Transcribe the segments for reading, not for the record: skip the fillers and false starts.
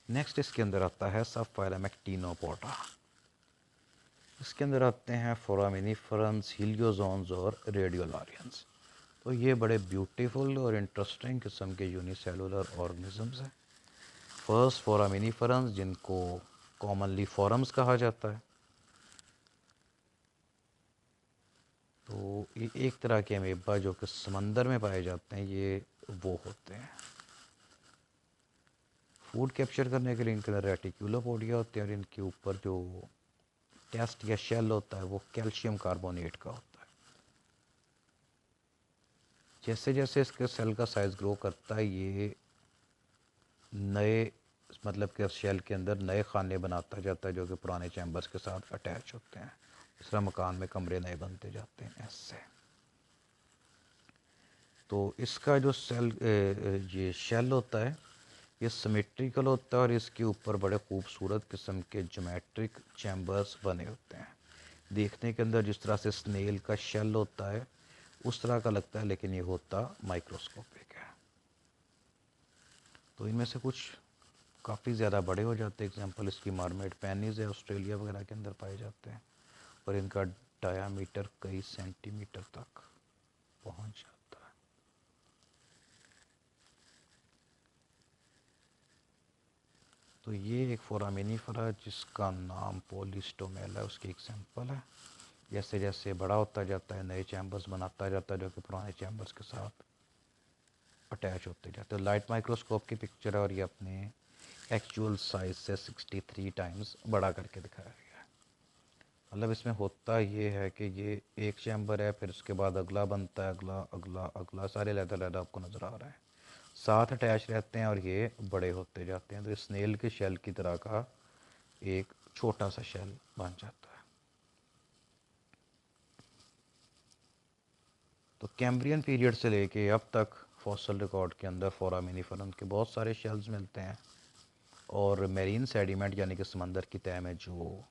Next इसके अंदर आता है सब फाइलम एक्टिनोपोडा। इसके अंदर आते हैं फोरामिनीफरन्स, हीलियोजोन्स और रेडियोलारियंस। तो ये बड़े ब्यूटीफुल और इंटरेस्टिंग किस्म के यूनिसेलुलर ऑर्गेनिजम्स हैं। फर्स्ट फोरामिनीफरन्स, जिनको कॉमनली फॉरम्स कहा जाता है। तो ये एक तरह के अमीबा जो कि समंदर में पाए जाते हैं, ये वो होते हैं। फूड कैप्चर करने के लिए इनके अंदर रेटिकुलोपोडिया होते हैं और इनके ऊपर जो टेस्ट या शेल होता है वो कैल्शियम कार्बोनेट का होता है। जैसे जैसे इसके सेल का साइज़ ग्रो करता है, ये नए मतलब कि शेल के अंदर नए खाने बनाता जाता है जो कि पुराने चैम्बर्स के साथ अटैच होते हैं। इस तरह मकान में कमरे नए बनते जाते हैं ऐसे। तो इसका जो ये शेल होता है, ये सिमेट्रिकल होता है और इसके ऊपर बड़े खूबसूरत किस्म के ज्योमेट्रिक चैम्बर्स बने होते हैं। देखने के अंदर जिस तरह से स्नेल का शेल होता है उस तरह का लगता है, लेकिन ये होता माइक्रोस्कोपिक है। तो इनमें से कुछ काफ़ी ज़्यादा बड़े हो जाते हैं। एग्जांपल इसकी मार्मेड पैनीज है, ऑस्ट्रेलिया वगैरह के अंदर पाए जाते हैं और इनका डायामीटर कई सेंटीमीटर तक पहुंच जाता है। तो ये एक फोरामिनीफरा जिसका नाम पोलिस्टोमेला है, उसकी एग्जांपल है। जैसे जैसे बड़ा होता जाता है नए चैम्बर्स बनाता जाता है जो कि पुराने चैम्बर्स के साथ अटैच होते जाते हैं। लाइट माइक्रोस्कोप की पिक्चर है और ये अपने एक्चुअल साइज से 63 टाइम्स बड़ा करके दिखाया गया है। मतलब इसमें होता ये है कि ये एक चैम्बर है, फिर उसके बाद अगला बनता है, अगला अगला अगला, सारे लहदा लहदा आपको नज़र आ रहा है, साथ अटैच रहते हैं और ये बड़े होते जाते हैं। तो स्नेल के शेल की तरह का एक छोटा सा शेल बन जाता है। तो कैम्ब्रियन पीरियड से लेके अब तक फॉसल रिकॉर्ड के अंदर फोरामिनीफरन के बहुत सारे शेल्स मिलते हैं और मेरीन सेडिमेंट यानी कि समंदर की तह में जो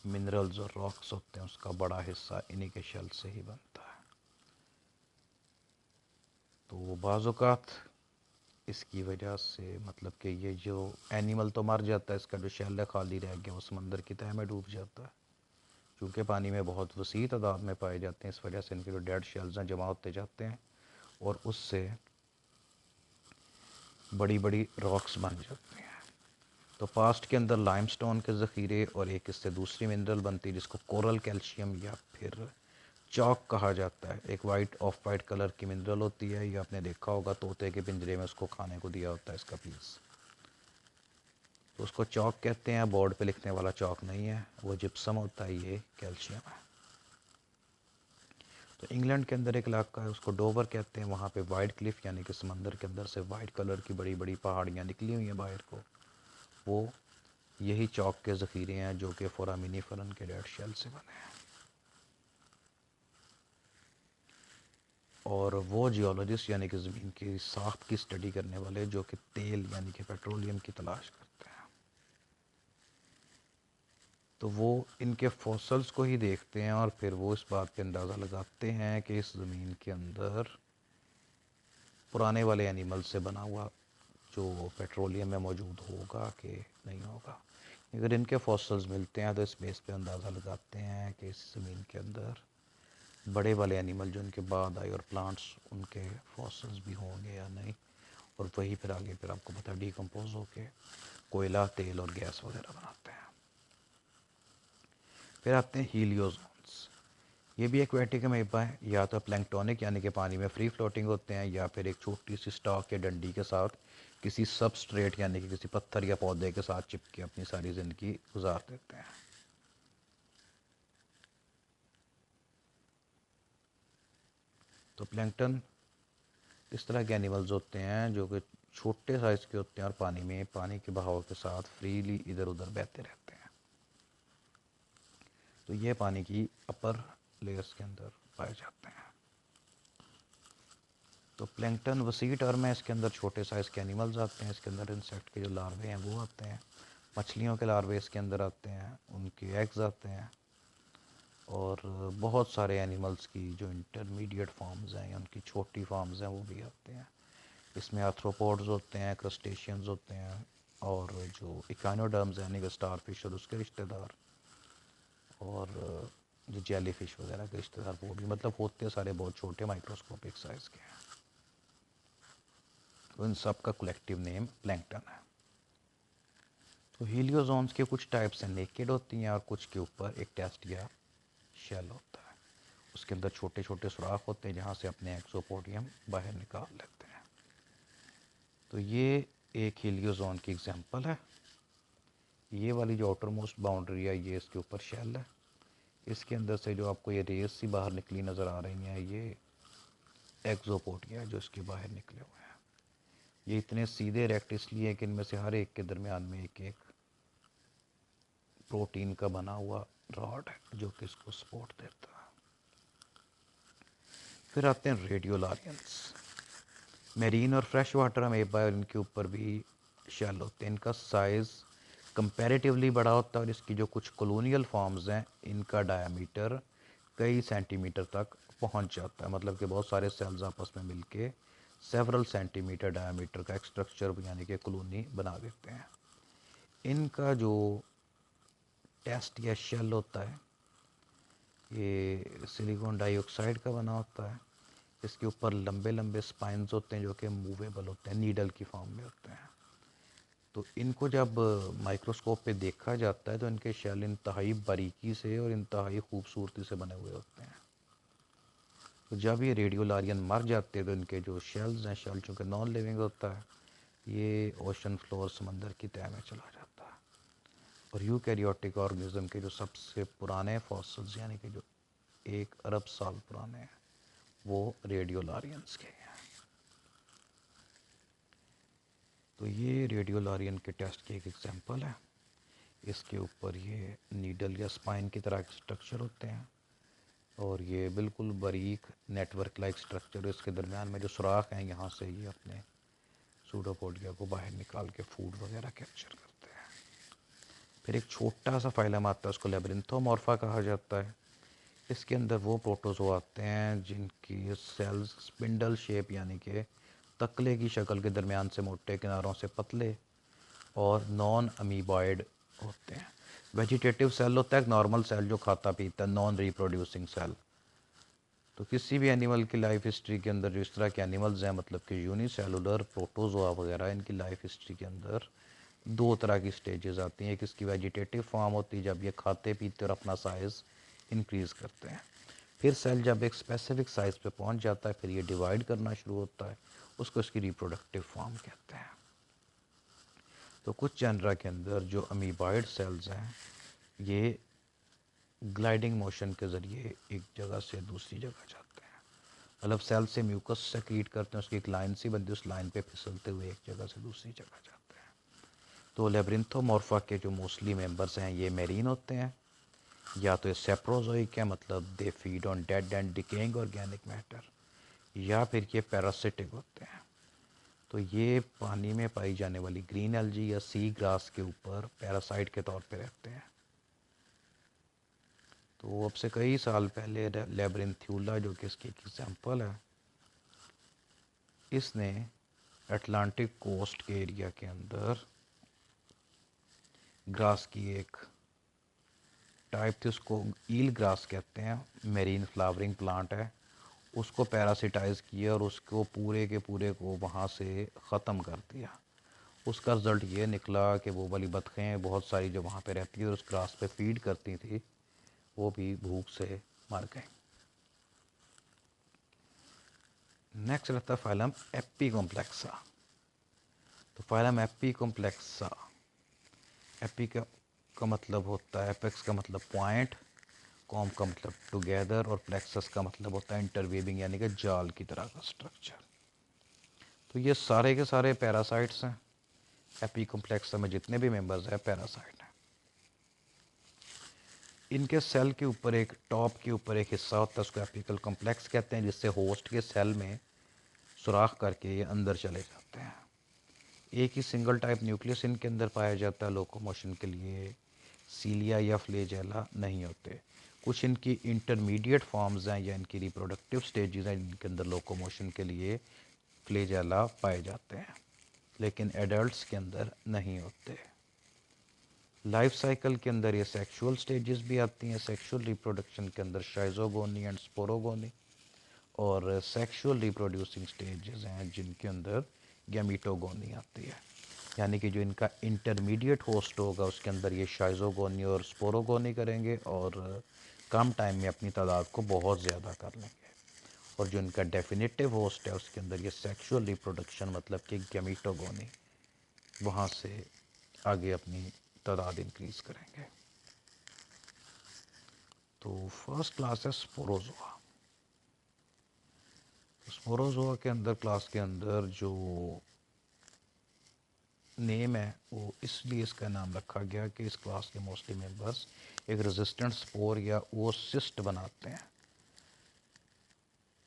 मिनरल्स और रॉक्स होते हैं उसका बड़ा हिस्सा इन्हीं के शेल से ही बनता है। तो बाज़ इसकी वजह से मतलब कि ये जो एनिमल तो मर जाता है, इसका जो शेल है खाली रह गया, वो समंदर की तह में डूब जाता है। क्योंकि पानी में बहुत वसी तादाद में पाए जाते हैं, इस वजह से इनके जो डेड शेल्स हैं जमा होते जाते हैं और उससे बड़ी बड़ी रॉक्स बन जाती हैं। तो पास्ट के अंदर लाइमस्टोन के ज़ख़ीरे और एक इससे दूसरी मिनरल बनती है जिसको कोरल कैल्शियम या फिर चॉक कहा जाता है। एक वाइट ऑफ वाइट कलर की मिनरल होती है, ये आपने देखा होगा तोते के पिंजरे में उसको खाने को दिया होता है इसका पीस। तो उसको चॉक कहते हैं, बोर्ड पे लिखने वाला चॉक नहीं है, वो जिप्सम होता है, ये कैल्शियम है। तो इंग्लैंड के अंदर एक इलाका है उसको डोवर कहते हैं, वहाँ पे वाइट क्लिफ यानी कि समंदर के अंदर से वाइट कलर की बड़ी बड़ी पहाड़ियाँ निकली हुई हैं बाहर को, वो यही चॉक के ज़ख़ीरे हैं जो कि फोरामिनीफरन के डेड शेल से बने हैं। और वो जियोलॉजिस्ट यानी कि ज़मीन की साख्त की स्टडी करने वाले जो कि तेल यानी कि पेट्रोलियम की तलाश करते हैं, तो वो इनके फॉसल्स को ही देखते हैं और फिर वो इस बात पे अंदाज़ा लगाते हैं कि इस ज़मीन के अंदर पुराने वाले एनिमल से बना हुआ जो पेट्रोलियम में मौजूद होगा कि नहीं होगा। अगर इनके फॉसल्स मिलते हैं तो इस बेस पे अंदाज़ा लगाते हैं कि इस ज़मीन के अंदर बड़े वाले एनिमल जो उनके बाद आए और प्लांट्स उनके फॉसल्स भी होंगे या नहीं। और वही फिर आगे फिर आपको पता है डिकम्पोज होके कोयला, तेल और गैस वगैरह बनाते हैं। फिर आते हैं हीलियोजोन्स। ये भी एक्वेटिक अमीबा है, या तो प्लैंक्टोनिक यानी कि पानी में फ्री फ्लोटिंग होते हैं, या फिर एक छोटी सी स्टॉक या डंडी के साथ किसी सबस्ट्रेट यानी कि किसी पत्थर या पौधे के साथ चिपके अपनी सारी ज़िंदगी गुजार देते हैं। तो प्लैंकटन इस तरह के एनिमल्स होते हैं जो कि छोटे साइज़ के होते हैं और पानी में पानी के बहाव के साथ फ्रीली इधर उधर बहते रहते हैं। तो ये पानी की अपर लेयर्स के अंदर पाए जाते हैं। तो प्लैंकटन वसी टर्म है, इसके अंदर छोटे साइज़ के एनिमल्स आते हैं, इसके अंदर इंसेक्ट के जो लार्वे हैं वो आते हैं, मछलियों के लार्वे इसके अंदर आते हैं, उनके एग्स आते हैं और बहुत सारे एनिमल्स की जो इंटरमीडिएट फॉर्म्स हैं या उनकी छोटी फॉर्म्स हैं वो भी आते हैं। इसमें आर्थ्रोपोड्स होते हैं, क्रस्टेशियंस होते हैं, और जो इकानोडर्म्स यानी कि स्टार फिश और उसके रिश्तेदार, और जो जेली फिश वगैरह के रिश्तेदार वो भी, मतलब होते सारे बहुत छोटे माइक्रोस्कोपिक साइज़ के हैं। तो इन सब का कलेक्टिव नेम प्लैंकटन है। तो हीलियोजोन्स के कुछ टाइप्स हैं नेकेड होती हैं और कुछ के ऊपर एक टेस्ट या शेल होता है, उसके अंदर छोटे छोटे सुराख होते हैं जहाँ से अपने एक्सोपोडियम बाहर निकाल लेते हैं। तो ये एक हीलियोजोन की एग्जांपल है। ये वाली जो आउटर मोस्ट बाउंड्री है ये इसके ऊपर शेल है, इसके अंदर से जो आपको ये रेस सी बाहर निकली नज़र आ रही हैं ये एक्सोपोडिया है जो इसके बाहर निकले हुए हैं। ये इतने सीधे रेक्ट इसलिए है कि इनमें से हर एक के दरमियान में एक एक प्रोटीन का बना हुआ रॉड है जो कि इसको सपोर्ट देता है। फिर आते हैं रेडियोलारियंस। मेरीन और फ्रेश वाटर अमेबा और इनके ऊपर भी शेल होते हैं। इनका साइज़ कंपैरेटिवली बड़ा होता है और इसकी जो कुछ कॉलोनियल फॉर्म्स हैं इनका डायमीटर कई सेंटीमीटर तक पहुंच जाता है, मतलब कि बहुत सारे सेल्स आपस में मिलके सेवरल सेंटीमीटर डायमीटर का एक स्ट्रक्चर यानी कि कॉलोनी बना देते हैं। इनका जो टेस्ट या शेल होता है ये सिलिकॉन डाइऑक्साइड का बना होता है, इसके ऊपर लंबे लंबे स्पाइन्स होते हैं जो कि मूवेबल होते हैं, नीडल की फॉर्म में होते हैं। तो इनको जब माइक्रोस्कोप पे देखा जाता है तो इनके शेल इंतहाई बारीकी से और इंतहाई खूबसूरती से बने हुए होते हैं। तो जब ये रेडियोलारियन मर जाते हैं तो इनके जो शेल्स हैं, शेल चूँकि नॉन लिविंग होता है, ये ओशन फ्लोर समंदर की तह में चला जाता है। और यूकैरियोटिक ऑर्गेनिज्म के जो सबसे पुराने फॉसिल्स यानी कि जो 1 अरब साल पुराने हैं वो रेडियोलारियंस के हैं। तो ये रेडियोलारियन के टेस्ट की एक एग्जांपल है। इसके ऊपर ये नीडल या स्पाइन की तरह के स्ट्रक्चर होते हैं और ये बिल्कुल बारीक नेटवर्क लाइक स्ट्रक्चर, इसके दरमियान में जो सुराख हैं यहाँ से ये अपने सूडोपोडिया को बाहर निकाल के फूड वगैरह कैप्चर करते हैं। फिर एक छोटा सा फाइलम आता है उसको लैब्रिन्थोमॉर्फा कहा जाता है। इसके अंदर वो प्रोटोजोआ आते हैं जिनकी सेल्स स्पिंडल शेप यानी कि तकले की शक्ल के दरमियान से मोटे किनारों से पतले और नॉन अमीबॉइड होते हैं। वेजिटेटिव सेल होता है एक नॉर्मल सेल जो खाता पीता है, नॉन रिप्रोड्यूसिंग सेल। तो किसी भी एनिमल की लाइफ हिस्ट्री के अंदर जो इस तरह के एनिमल्स हैं, मतलब कि यूनिसेलुलर प्रोटोजोआ वगैरह, इनकी लाइफ हिस्ट्री के अंदर 2 तरह की स्टेजेस आती हैं। एक इसकी वेजिटेटिव फॉर्म होती है जब ये खाते पीते और अपना साइज़ इंक्रीज़ करते हैं। फिर सेल जब एक स्पेसिफिक साइज़ पे पहुंच जाता है फिर ये डिवाइड करना शुरू होता है, उसको इसकी रिप्रोडक्टिव फॉर्म कहते हैं। तो कुछ जनरा के अंदर जो अमीबॉइड सेल्स हैं ये ग्लाइडिंग मोशन के ज़रिए एक जगह से दूसरी जगह जाते हैं, मतलब सेल से म्यूकस सेक्रीट करते हैं, उसकी एक लाइन सी बनती है, उस लाइन पे फिसलते हुए एक जगह से दूसरी जगह जाते हैं। तो लैब्रिन्थोमॉर्फा के जो मोस्टली मेंबर्स हैं ये मेरीन होते हैं, या तो ये सेप्रोजोइक है मतलब they feed on dead and decaying organic matter, या फिर ये पैरासिटिक होते हैं। तो ये पानी में पाई जाने वाली ग्रीन एल्जी या सी ग्रास के ऊपर पैरासाइट के तौर पे रहते हैं। तो अब से कई साल पहले लैब्रिन्थ्यूला जो कि इसकी एक एग्जांपल है, इसने अटलांटिक कोस्ट के एरिया के अंदर ग्रास की एक टाइप थी, उसको ईल ग्रास कहते हैं, मेरीन फ्लावरिंग प्लांट है, उसको पैरासिटाइज किया और उसको पूरे के पूरे को वहाँ से ख़त्म कर दिया। उसका रिज़ल्ट ये निकला कि वो वाली बतखें बहुत सारी जो वहाँ पे रहती थी और उस ग्रास पे फीड करती थी वो भी भूख से मर गए। नेक्स्ट रहता है फाइलम एपीकॉम्प्लेक्सा। तो फाइलम एपीकॉम्प्लेक्सा, एपी का मतलब होता है, एपेक्स का मतलब पॉइंट, कॉम का मतलब टुगेदर और प्लेक्सस का मतलब होता है इंटरवीविंग यानी कि जाल की तरह का स्ट्रक्चर। तो ये सारे के सारे पैरासाइट्स हैं। एपीकॉम्प्लेक्सा में जितने भी मेंबर्स हैं पैरासाइट हैं। इनके सेल के ऊपर एक टॉप के ऊपर एक हिस्सा होता है उसको एपिकल कॉम्प्लेक्स कहते हैं, जिससे होस्ट के सेल में सुराख करके ये अंदर चले जाते हैं। एक ही सिंगल टाइप न्यूक्लियस इनके अंदर पाया जाता है, लोकोमोशन के लिए सीलिया या फ्लेजेला नहीं होते। कुछ इनकी इंटरमीडिएट फॉर्म्स हैं या इनकी रिप्रोडक्टिव स्टेजेस हैं जिनके अंदर लोकोमोशन के लिए फ्लेजेला पाए जाते हैं। लेकिन एडल्ट्स के अंदर नहीं होते। लाइफ साइकिल के अंदर ये सेक्सुअल स्टेजेस भी आती हैं। सेक्सुअल रिप्रोडक्शन के अंदर शाइजोगोनी एंड स्पोरोगोनी, और सेक्सुअल रिप्रोड्यूसिंग स्टेजेस हैं जिनके अंदर गैमीटोगोनी आती है। यानी कि जो इनका इंटरमीडिएट होस्ट होगा उसके अंदर ये शाइजोगोनी और स्पोरोगोनी करेंगे और कम टाइम में अपनी तादाद को बहुत ज़्यादा कर लेंगे। और जो इनका डेफिनेटिव होस्ट है उसके अंदर ये सेक्सुअल रिप्रोडक्शन मतलब कि गैमीटोगोनी, वहाँ से आगे अपनी तादाद इंक्रीज़ करेंगे। तो फर्स्ट क्लास है स्पोरोजोआ। स्पोरोजोआ के अंदर क्लास के अंदर जो नेम है वो इसलिए इसका नाम रखा गया कि इस क्लास के मोस्टली मेंबर्स एक रेजिस्टेंट स्पोर या ओसिस्ट बनाते हैं।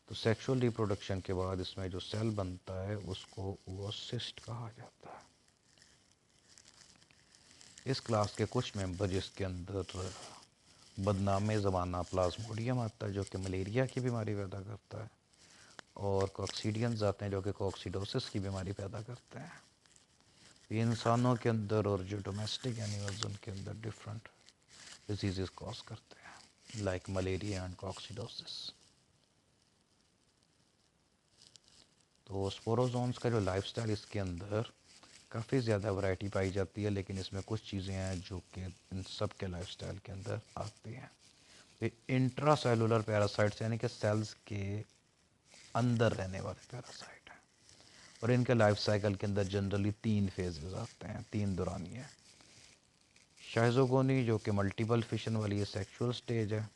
तो सेक्सुअल रिप्रोडक्शन के बाद इसमें जो सेल बनता है उसको ओसिस्ट कहा जाता है। इस क्लास के कुछ मेंबर जिसके अंदर बदनाम ज़माना प्लाज्मोडियम आता है जो कि मलेरिया की बीमारी पैदा करता है, और कॉक्सीडियंस आते हैं जो कि कॉक्सीडोसिस की बीमारी पैदा करते हैं। ये इंसानों के अंदर और जो डोमेस्टिक एनिमल्स उनके अंदर डिफरेंट डिजीज़ कॉज करते हैं, लाइक मलेरिया एंड कॉक्सीडोसिस। तो स्पोरोजोन्स का जो लाइफस्टाइल, इसके अंदर काफ़ी ज़्यादा वैरायटी पाई जाती है, लेकिन इसमें कुछ चीज़ें हैं जो कि इन सब के लाइफस्टाइल के अंदर आती हैं। ये इंट्रा सेलुलर पैरासाइट्स यानी कि सेल्स के अंदर रहने वाले पैरासाइट हैं, और इनके लाइफ साइकिल के अंदर जनरली 3 फेजेस आते हैं, 3 दौरानियाँ। शाइजोगोनी जो कि मल्टीपल फिशन वाली ये सेक्सुअल स्टेज है।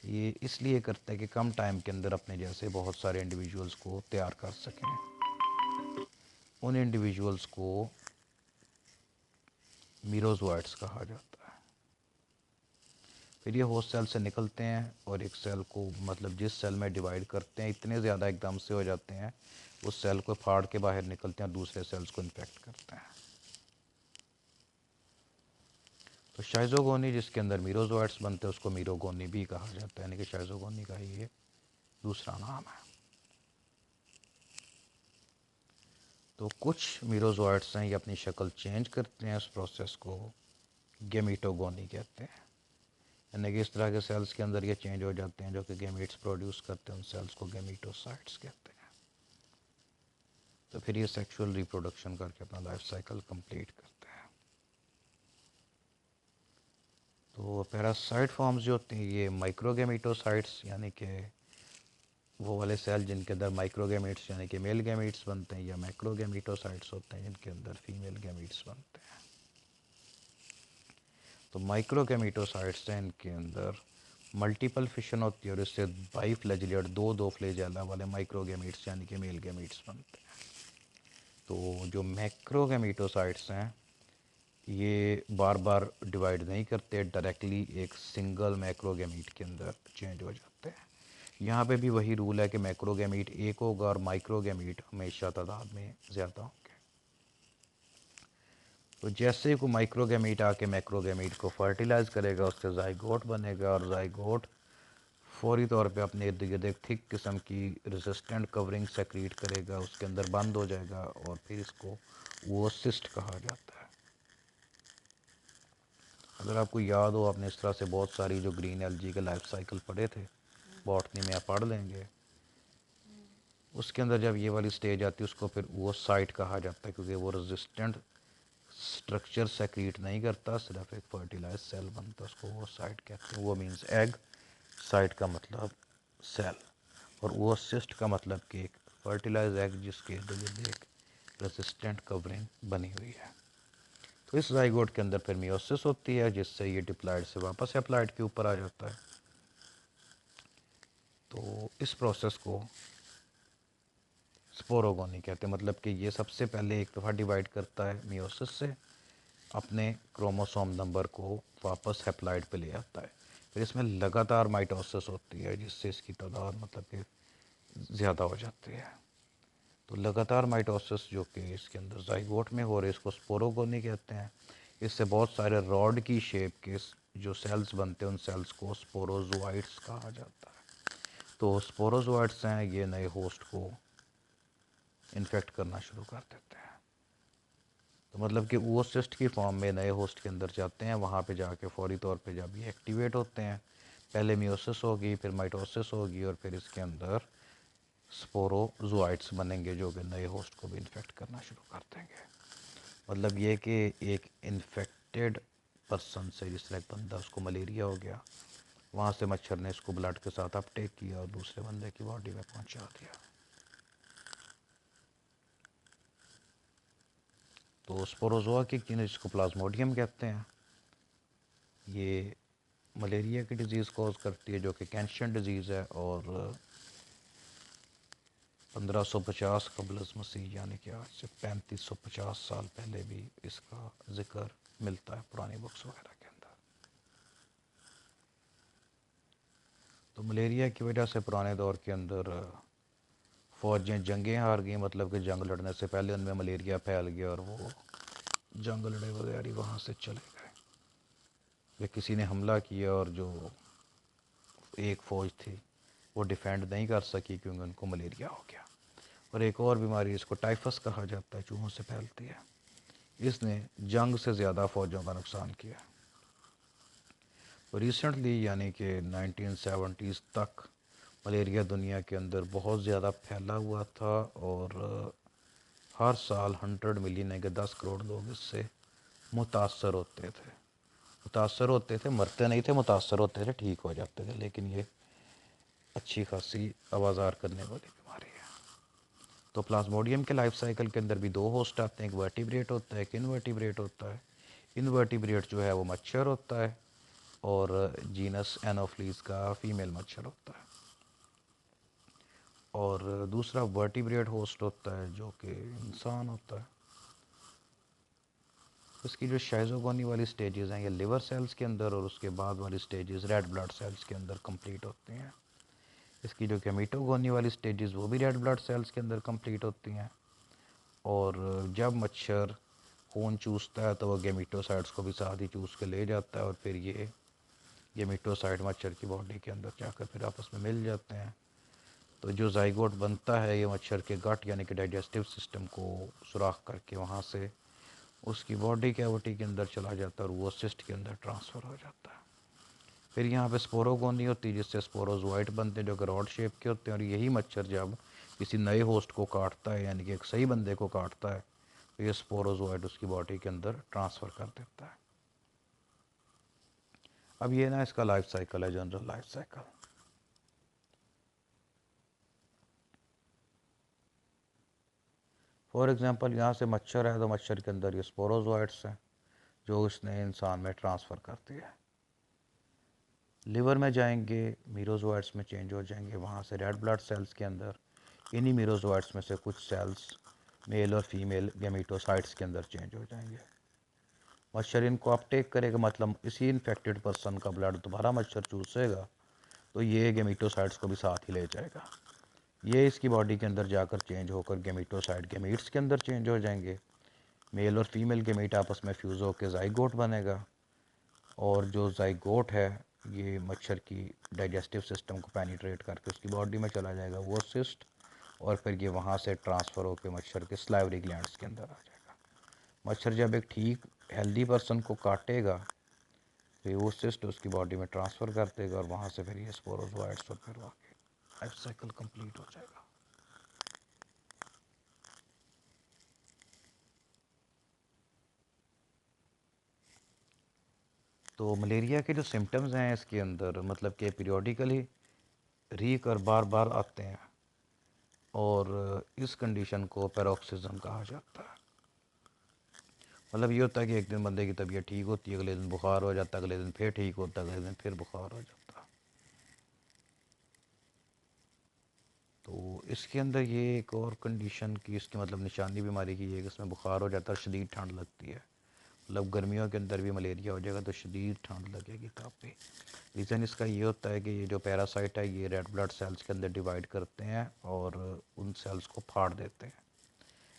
ये इसलिए करते हैं कि कम टाइम के अंदर अपने जैसे बहुत सारे इंडिविजुअल्स को तैयार कर सकें। उन इंडिविजुअल्स को मीरोजोइट्स कहा जाता है। फिर ये होस्ट सेल से निकलते हैं और एक सेल को मतलब जिस सेल में डिवाइड करते हैं इतने ज़्यादा एकदम से हो जाते हैं, उस सेल को फाड़ के बाहर निकलते हैं, दूसरे सेल्स को इन्फेक्ट करते हैं। तो शाइजोगोनी जिसके अंदर मीरोजोइट्स बनते हैं उसको मीरोगोनी भी कहा जाता है, यानी कि शाइजोगोनी का ही ये दूसरा नाम है। तो कुछ मीरोजोइट्स हैं ये अपनी शक्ल चेंज करते हैं, इस प्रोसेस को गेमीटोगोनी कहते हैं। यानी कि इस तरह के सेल्स के अंदर ये चेंज हो जाते हैं जो कि गेमीट्स प्रोड्यूस करते हैं, उन सेल्स को गेमीटोसाइट्स कहते हैं। तो फिर ये सेक्सुअल रिप्रोडक्शन करके अपना लाइफ साइकिल कंप्लीट करते हैं। तो पैरासाइट फॉर्म्स जो होती हैं ये माइक्रोगेमीटोसाइट्स, यानी कि वो वाले सेल जिनके अंदर माइक्रोगेमीट्स यानी कि मेल गैमीट्स बनते हैं, या मैक्रोगेमीटोसाइट्स होते हैं जिनके अंदर फीमेल गैमीट्स बनते हैं। तो माइक्रोगेमीटोसाइट्स हैं, इनके अंदर मल्टीपल फिशन होती है और इससे बाइफ्लैजिलेट दो फ्लैजेला वाले माइक्रोगेमीट्स यानी कि मेल गैमीट्स बनते हैं। तो जो मैक्रोगेमीटोसाइट्स हैं ये बार बार डिवाइड नहीं करते, डायरेक्टली एक सिंगल मैक्रोगेमीट के अंदर चेंज हो जाते हैं। यहाँ पे भी वही रूल है कि मैक्रोगेमीट एक होगा और माइक्रोगेमीट हमेशा तादाद में ज़्यादा होंगे। तो जैसे ही कोई माइक्रोगेमीट आके मैक्रोगेमीट को फर्टिलाइज करेगा उससे जाइगोट बनेगा, और जाइगोट फौरी तौर पे अपने इर्द गिर्द एक थिक किस्म की रेजिस्टेंट कवरिंग सेक्रीट करेगा, उसके अंदर बंद हो जाएगा और फिर इसको ओसिस्ट कहा जाता है। अगर आपको याद हो, आपने इस तरह से बहुत सारी जो ग्रीन एलजी के लाइफ साइकिल पढ़े थे, बॉटनी में आप पढ़ लेंगे। उसके अंदर जब ये वाली स्टेज आती है उसको फिर वो साइट कहा जाता है, क्योंकि वो रेजिस्टेंट स्ट्रक्चर सेक्रीट नहीं करता, सिर्फ एक फर्टिलाइज सेल बनता है, उसको वो साइट कहते हैं। वो मीन्स एग, साइट का मतलब सेल, और वो सिस्ट का मतलब कि एक फर्टिलाइज एग जिसके इर्द गिर्द एक रेजिस्टेंट कवरिंग बनी हुई है। तो इस जाइगोट के अंदर फिर मियोसिस होती है जिससे ये डिप्लॉइड से वापस एप्लॉइड के ऊपर आ जाता है। तो इस प्रोसेस को स्पोरोगोनी कहते हैं, मतलब कि ये सबसे पहले एक दफ़ा डिवाइड करता है मियोसिस से, अपने क्रोमोसोम नंबर को वापस हैप्लॉइड पे ले आता है। फिर इसमें लगातार माइटोसिस होती है जिससे इसकी तादाद मतलब कि ज़्यादा हो जाती है। तो लगातार माइटोसिस जो कि इसके अंदर जाइगोट में हो रहे इसको स्पोरोगोनी कहते हैं। इससे बहुत सारे रॉड की शेप के जो सेल्स बनते हैं उन सेल्स को स्पोरोजोइट्स कहा जाता है। तो स्पोरोजोइट्स हैं ये नए होस्ट को इन्फेक्ट करना शुरू कर देते हैं। तो मतलब कि वो सिस्ट की फॉर्म में नए होस्ट के अंदर जाते हैं, वहाँ पे जाके फौरी तौर पे जब ये एक्टिवेट होते हैं, पहले मियोसिस होगी, फिर माइटोसिस होगी, और फिर इसके अंदर स्पोरोजोइट्स बनेंगे जो कि नए होस्ट को भी इन्फेक्ट करना शुरू कर देंगे। मतलब ये कि एक इन्फेक्टेड पर्सन से, जिस तरह एक बंदा उसको मलेरिया हो गया, वहाँ से मच्छर ने इसको ब्लड के साथ अपटेक किया और दूसरे बंदे की बॉडी में पहुँचा दिया। तो स्पोरोजोआ की किन, जिसको प्लाज्मोडियम कहते हैं, ये मलेरिया की डिज़ीज़ कॉज करती है जो कि कैंशियन डिज़ीज़ है, और 1550 कबल मसीह यानी कि आज से 3550 साल पहले भी इसका जिक्र मिलता है पुरानी बुक्स वगैरह के अंदर। तो मलेरिया की वजह से पुराने दौर के अंदर फ़ौजें जंगें हार गई, मतलब कि जंग लड़ने से पहले उनमें मलेरिया फैल गया और वो जंग लड़े वगैरह वहाँ से चले गए, या किसी ने हमला किया और जो एक फ़ौज थी वो डिफेंड नहीं कर सकी क्योंकि उनको मलेरिया हो गया। और एक और बीमारी, इसको टाइफस कहा जाता है, चूहों से फैलती है, इसने जंग से ज़्यादा फ़ौजों का नुकसान किया। और रिसेंटली यानी कि 1970s तक मलेरिया दुनिया के अंदर बहुत ज़्यादा फैला हुआ था, और हर साल 100 मिलियन है कि 10 करोड़ लोग इससे मुतासर होते थे। मुतासर होते थे, मरते नहीं थे, मुतासर होते थे, ठीक हो जाते थे, लेकिन ये अच्छी खासी आवाज़ार करने वाली बीमारी है। तो प्लाज्मोडियम के लाइफ साइकिल के अंदर भी दो होस्ट आते हैं, एक वर्टिब्रेट होता है, एक इनवर्टिब्रेट होता है। इनवर्टिब्रेट जो है वो मच्छर होता है, और जीनस एनोफ्लीज का फीमेल मच्छर होता है। और दूसरा वर्टिब्रेट होस्ट होता है जो कि इंसान होता है। इसकी जो शाइजोगोनी वाली स्टेजेस हैं ये लिवर सेल्स के अंदर, और उसके बाद वाली स्टेजेस रेड ब्लड सेल्स के अंदर कंप्लीट होती हैं। इसकी जो गेमिटोगोनी वाली स्टेजेस वो भी रेड ब्लड सेल्स के अंदर कंप्लीट होती हैं। और जब मच्छर खून चूसता है तो वो गेमिटोसाइड्स को भी साथ ही चूस के ले जाता है, और फिर ये गेमिटोसाइड मच्छर की बॉडी के अंदर जाकर फिर आपस में मिल जाते हैं। तो जो जाइगोट बनता है ये मच्छर के गट यानी कि डाइजेस्टिव सिस्टम को सुराख करके वहाँ से उसकी बॉडी कैविटी के अंदर चला जाता है, और वो सिस्ट के अंदर ट्रांसफ़र हो जाता है। फिर यहाँ पे स्पोरोगोनी होती है जिससे स्पोरोजोइट बनते हैं जो कि रॉड शेप के होते हैं, और यही मच्छर जब किसी नए होस्ट को काटता है यानी कि एक सही बंदे को काटता है तो ये स्पोरोजोइट उसकी बॉडी के अंदर ट्रांसफ़र कर देता है। अब ये ना इसका लाइफ साइकिल है, general life cycle. For example यहाँ से मच्छर है तो मच्छर के अंदर ये स्पोरोजोइट्स हैं जो उसने इंसान में ट्रांसफ़र करती है। लिवर में जाएंगे, मीरोजोइट्स में चेंज हो जाएंगे, वहाँ से रेड ब्लड सेल्स के अंदर इन्हीं मीरोजोइट्स में से कुछ सेल्स मेल और फीमेल गेमिटोसाइट्स के अंदर चेंज हो जाएंगे। मच्छर इनको अपटेक करेगा, मतलब इसी इन्फेक्टेड पर्सन का ब्लड दोबारा मच्छर चूसेगा तो ये गेमिटोसाइट्स को भी साथ ही ले जाएगा। ये इसकी बॉडी के अंदर जाकर चेंज होकर गेमिटोसाइट गेमीट्स के अंदर चेंज हो जाएंगे। मेल और फीमेल गेमीट आपस में फ्यूज़ होकर जाइगोट बनेगा, और जो जाइगोट है ये मच्छर की डाइजेस्टिव सिस्टम को पेनिट्रेट करके उसकी बॉडी में चला जाएगा वो सिस्ट, और फिर ये वहाँ से ट्रांसफ़र होकर मच्छर के स्लाइवरी ग्लैंड्स के अंदर आ जाएगा। मच्छर जब एक ठीक हेल्दी पर्सन को काटेगा तो ये वो सिस्ट उसकी बॉडी में ट्रांसफ़र कर देगा, और वहाँ से फिर ये स्पोरोजोइट्स और फिर आके लाइफ साइकिल कंप्लीट हो जाएगा। तो मलेरिया के जो सिम्टम्स हैं इसके अंदर मतलब कि पीरियोडिकली रीकर बार बार आते हैं, और इस कंडीशन को पैरोक्सिज्म कहा जाता है। मतलब ये होता है कि एक दिन बंदे की तबीयत ठीक होती है, अगले दिन बुखार हो जाता है, अगले दिन फिर ठीक होता है, अगले दिन फिर बुखार हो जाता है। तो इसके अंदर ये एक और कंडीशन की इसकी मतलब निशानी बीमारी की है कि इसमें बुखार हो जाता है, शदीद ठंड लगती है। मतलब गर्मियों के अंदर भी मलेरिया हो जाएगा तो शदीद ठंड लगेगी तब भी। रीज़न इसका ये होता है कि ये जो पैरासाइट है ये रेड ब्लड सेल्स के अंदर डिवाइड करते हैं और उन सेल्स को फाड़ देते हैं,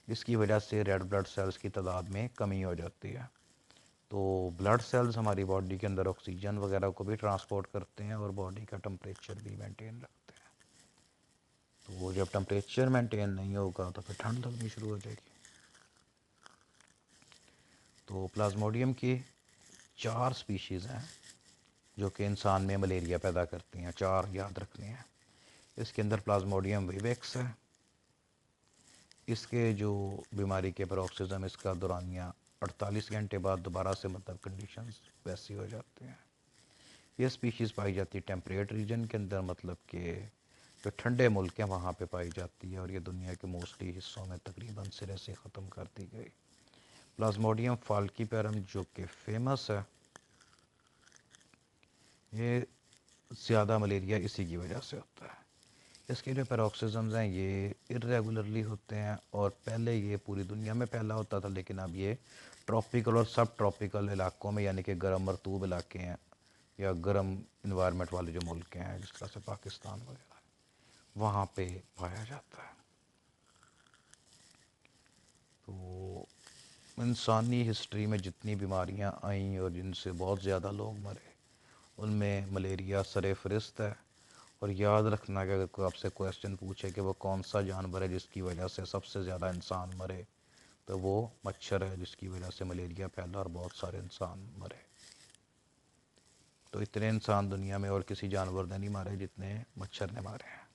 जिसकी वजह से रेड ब्लड सेल्स की तादाद में कमी हो जाती है। तो ब्लड सेल्स हमारी बॉडी के अंदर ऑक्सीजन वगैरह को भी ट्रांसपोर्ट करते हैं और बॉडी का टेम्परेचर भी मेंटेन रखते हैं। तो जब टेम्परेचर मेंटेन नहीं होगा तो फिर ठंड लगनी शुरू हो जाएगी। तो प्लाज्मोडियम की 4 स्पीशीज़ हैं जो कि इंसान में मलेरिया पैदा करती हैं, 4 याद रखनी हैं। इसके अंदर प्लाज्मोडियम विवेक्स है। इसके जो बीमारी के पैरोक्सिज्म, इसका दौरानिया 48 घंटे बाद दोबारा से मतलब कंडीशंस वैसी हो जाती हैं। ये स्पीशीज़ पाई जाती है टेम्परेट रीजन के अंदर, मतलब कि जो ठंडे मुल्क हैं वहाँ पे पाई जाती है, और ये दुनिया के मोस्टली हिस्सों में तकरीबन सिरे से ख़त्म कर दी गई। प्लाज्मोडियम फाल्कीपेरम जो कि फेमस है, ये ज़्यादा मलेरिया इसी की वजह से होता है। इसके जो पैरोक्सिज़म्स हैं ये इरेगुलरली होते हैं, और पहले ये पूरी दुनिया में फैला होता था, लेकिन अब ये ट्रॉपिकल और सब ट्रॉपिकल इलाकों में, यानी कि गर्म मरतूब इलाके हैं या गर्म इन्वायरमेंट वाले जो मुल्क हैं जिस तरह से पाकिस्तान वगैरह, वहाँ पे पाया जाता है। तो इंसानी हिस्ट्री में जितनी बीमारियाँ आईं और जिनसे बहुत ज़्यादा लोग मरे, उनमें मलेरिया सरे फहरिस्त है। और याद रखना कि अगर कोई आपसे क्वेश्चन पूछे कि वो कौन सा जानवर है जिसकी वजह से सबसे ज़्यादा इंसान मरे, तो वो मच्छर है जिसकी वजह से मलेरिया फैला और बहुत सारे इंसान मरे। तो इतने इंसान दुनिया में और किसी जानवर ने नहीं मारे जितने मच्छर ने मारे हैं।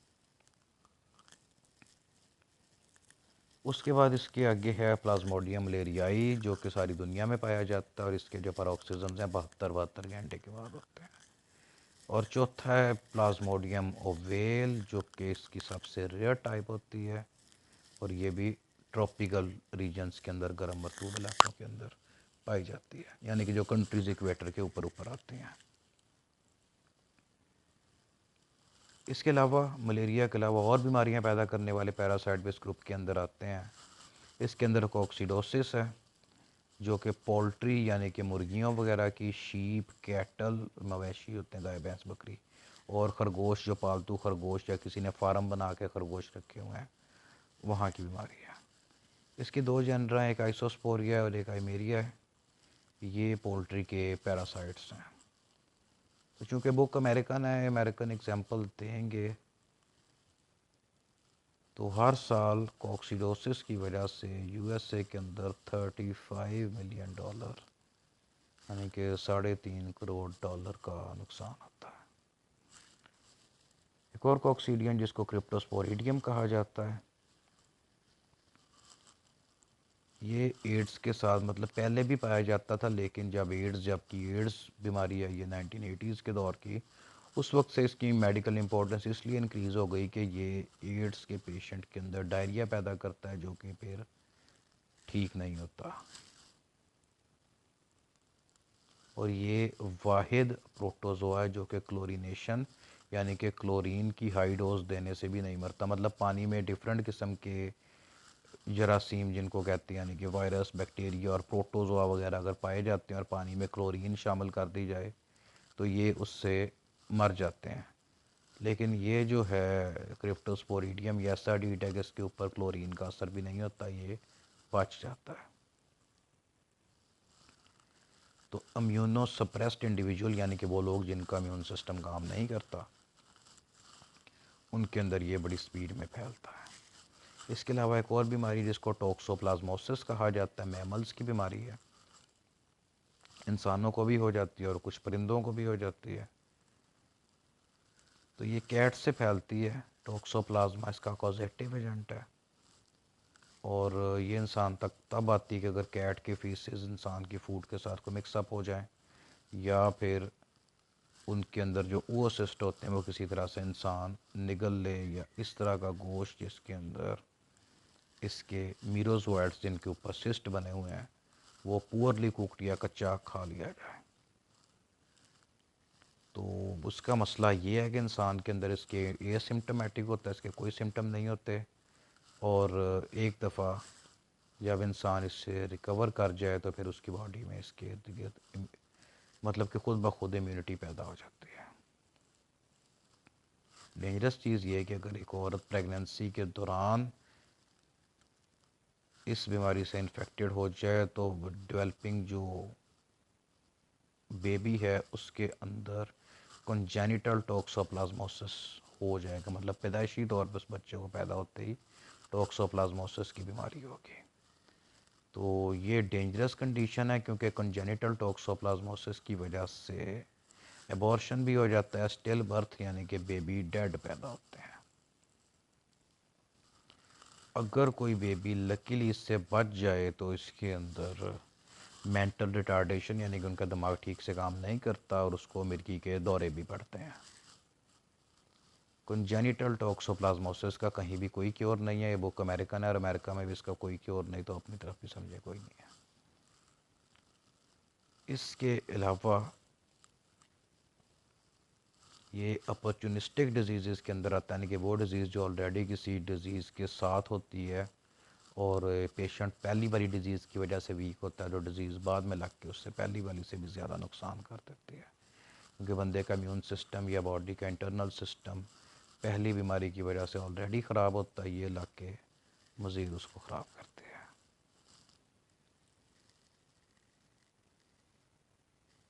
उसके बाद इसके आगे है प्लाज्मोडियम मलेरियाई, जो कि सारी दुनिया में पाया जाता है, और इसके जो पैरोक्सिज़म्स हैं 72 घंटे के बाद होते हैं। और चौथा है प्लाज्मोडियम ओवेल, जो कि इसकी सबसे रेयर टाइप होती है, और ये भी ट्रॉपिकल रीजन्स के अंदर, गर्म मरतूब इलाकों के अंदर पाई जाती है, यानी कि जो कंट्रीज़ इक्वेटर के ऊपर ऊपर आती हैं। इसके अलावा मलेरिया के अलावा और बीमारियां पैदा करने वाले पैरासाइट भी इस ग्रुप के अंदर आते हैं। इसके अंदर कोक्सीडोसिस है, जो कि पोल्ट्री यानी कि मुर्गियों वगैरह की, शीप, कैटल, मवेशी होते हैं, गाय भैंस बकरी, और खरगोश, जो पालतू खरगोश या किसी ने फार्म बना के खरगोश रखे हुए हैं, वहाँ की बीमारी है। इसकी 2 जनर हैं, एक आइसोस्पोरिया है और एक आइमेरिया है। ये पोल्ट्री के पैरासाइट्स हैं। तो चूँकि बुक अमेरिकन है, अमेरिकन एग्जाम्पल देंगे, तो हर साल कोक्सीडोसिस की वजह से यूएसए के अंदर $35 मिलियन, यानी कि $3.5 करोड़ का नुकसान होता है। एक और कोक्सीडियन जिसको क्रिप्टोस्पोरिडियम कहा जाता है, ये एड्स के साथ, मतलब पहले भी पाया जाता था, लेकिन जबकि एड्स बीमारी आई है 1980s के दौर की, उस वक्त से इसकी मेडिकल इंपॉर्टेंस इसलिए इंक्रीज़ हो गई कि ये एड्स के पेशेंट के अंदर डायरिया पैदा करता है, जो कि फिर ठीक नहीं होता। और ये वाहिद प्रोटोजोआ है जो कि क्लोरीनेशन, यानी कि क्लोरीन की हाई डोज देने से भी नहीं मरता। मतलब पानी में डिफरेंट किस्म के जरासीम जिनको कहते हैं, यानी कि वायरस, बैक्टीरिया और प्रोटोजोआ वगैरह अगर पाए जाते हैं और पानी में क्लोरीन शामिल कर दी जाए तो ये उससे मर जाते हैं। लेकिन ये जो है क्रिप्टोस्पोरिडियम, ये ऐसा डीट है कि इसके ऊपर क्लोरीन का असर भी नहीं होता, ये बच जाता है। तो इम्यूनो सप्रेस्ड इंडिविजुअल, यानी कि वो लोग जिनका इम्यून सिस्टम काम नहीं करता, उनके अंदर ये बड़ी स्पीड में फैलता है। इसके अलावा एक और बीमारी जिसको टोक्सोप्लाज्मोसिस कहा जाता है, मैमल्स की बीमारी है, इंसानों को भी हो जाती है और कुछ परिंदों को भी हो जाती है। तो ये कैट से फैलती है, टोक्सोप्लाज्मा इसका कॉजेटिव एजेंट है, और ये इंसान तक तब आती है कि अगर कैट के फीसेस इंसान की फूड के साथ को मिक्सअप हो जाए, या फिर उनके अंदर जो oocyst होते हैं वो किसी तरह से इंसान निगल ले, या इस तरह का गोश्त जिसके अंदर इसके मीरोजोइड्स जिनके ऊपर सिस्ट बने हुए हैं वो पुअरली कुकड या कच्चा खा लिया जाए। तो उसका मसला ये है कि इंसान के अंदर इसके एसिम्टोमेटिक होता है, इसके कोई सिम्टम नहीं होते, और एक दफ़ा जब इंसान इससे रिकवर कर जाए तो फिर उसकी बॉडी में इसके इर्द गिर्द मतलब कि खुद ब खुद इम्यूनिटी पैदा हो जाती है। डेंजरस चीज़ ये है कि अगर एक औरत प्रेगनेंसी के दौरान इस बीमारी से इन्फेक्टेड हो जाए तो डेवलपिंग जो बेबी है उसके अंदर कंजेनिटल टोक्सोप्लाज्मोसिस हो जाएगा, मतलब पैदाइशी तौर पर उस बच्चे को पैदा होते ही टॉक्सोप्लाज्मोसिस की बीमारी होगी। तो ये डेंजरस कंडीशन है क्योंकि कंजेनिटल टॉक्सोप्लाज्मोसिस की वजह से एबॉर्शन भी हो जाता है, स्टिल बर्थ यानी कि बेबी डेड पैदा होते हैं। अगर कोई बेबी लकीली इससे बच जाए तो इसके अंदर मेंटल रिटार्डेशन यानी कि उनका दिमाग ठीक से काम नहीं करता और उसको मिर्गी के दौरे भी पड़ते हैं। कंजेनिटल टॉक्सोप्लाज्मोसिस का कहीं भी कोई क्योर नहीं है, ये बुक अमेरिकन है और अमेरिका में भी इसका कोई क्योर नहीं, तो अपनी तरफ भी समझे कोई नहीं है। इसके अलावा ये अपॉर्चुनिस्टिक डिजीज़ के अंदर आता है, यानी कि वो डिज़ीज़ जो ऑलरेडी किसी डिज़ीज़ के साथ होती है और पेशेंट पहली वाली डिज़ीज़ की वजह से वीक होता है, जो डिज़ीज़ बाद में लग के उससे पहली वाली से भी ज़्यादा नुकसान कर देती है, क्योंकि बंदे का इम्यून सिस्टम या बॉडी का इंटरनल सिस्टम पहली बीमारी की वजह से ऑलरेडी ख़राब होता है, ये लग के मज़ीद उसको ख़राब करते हैं।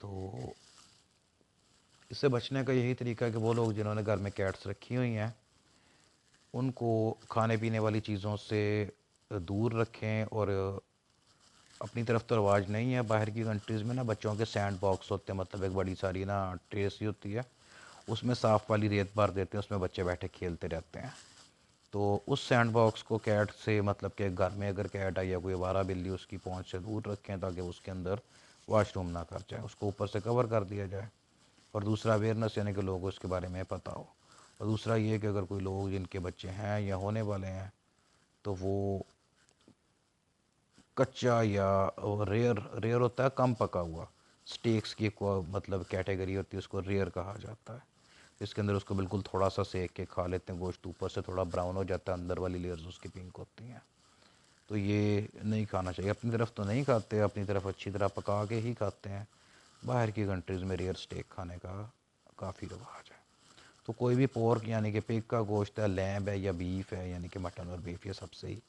तो इससे बचने का यही तरीका है कि वो लोग जिन्होंने घर में कैट्स रखी हुई हैं उनको खाने पीने वाली चीज़ों से दूर रखें। और अपनी तरफ तो रवाज नहीं है, बाहर की कंट्रीज़ में ना बच्चों के सैंड बॉक्स होते हैं, मतलब एक बड़ी सारी ना ट्रे सी होती है, उसमें साफ़ वाली रेत भर देते हैं, उसमें बच्चे बैठे खेलते रहते हैं। तो उस सैंड बॉक्स को कैट से, मतलब कि घर में अगर कैट आई या कोई आवारा बिल्ली, उसकी पहुंच से दूर रखें ताकि उसके अंदर वॉशरूम ना कर जाए, उसको ऊपर से कवर कर दिया जाए। और दूसरा अवेयरनेस, यानी कि लोगों को इसके बारे में पता हो। और दूसरा ये कि अगर कोई लोग जिनके बच्चे हैं या होने वाले हैं तो वो कच्चा या रेयर रेयर होता है, कम पका हुआ स्टेक्स की मतलब कैटेगरी होती है, उसको रेयर कहा जाता है। इसके अंदर उसको बिल्कुल थोड़ा सा सेक के खा लेते हैं, गोश्त ऊपर से थोड़ा ब्राउन हो जाता है, अंदर वाली लेयर्स उसकी पिंक होती हैं। तो ये नहीं खाना चाहिए, अपनी तरफ तो नहीं खाते, अपनी तरफ अच्छी तरह पका के ही खाते हैं। बाहर की कंट्रीज़ में रेयर स्टेक खाने का काफ़ी रिवाज है। तो कोई भी पोर्क यानी कि पिग का गोश्त है, लैम्ब है या बीफ है, यानी कि मटन और बीफ, ये सबसे ही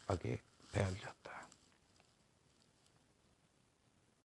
आगे फैल जाता है।